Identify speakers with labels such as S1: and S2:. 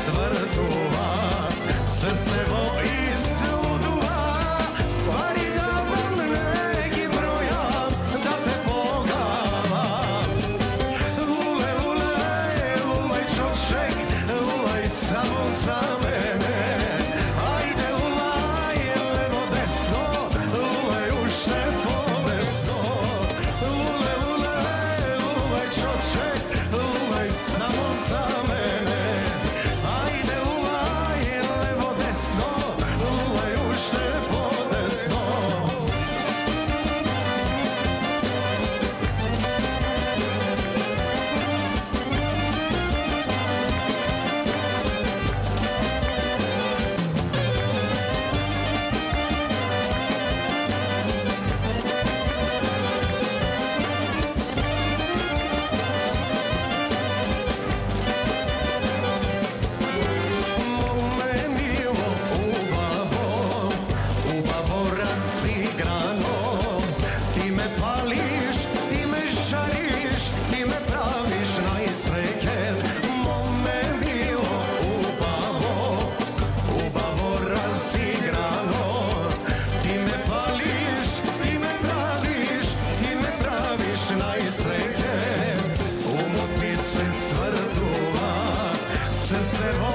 S1: svrtuva, srcevo izluduva, pari da vam neki brojam, da te pogavam. Lule, lule, lulaj čoček, lulaj samo za mene. Ajde lulaj, levo desno, lulaj ušte podesno. Lule, lule, lulaj čoček, lulaj samo za mene. Ajde lulaj, levo desno, lulaj ušte podesno. Mome milo ubavo razigrano, ti me pališ, ti me žariš, ti me praviš najsrećen. Mome milo ubavo razigrano, ti me pališ, ti me praviš najsrećen. Umoti se svrtuva, srcevo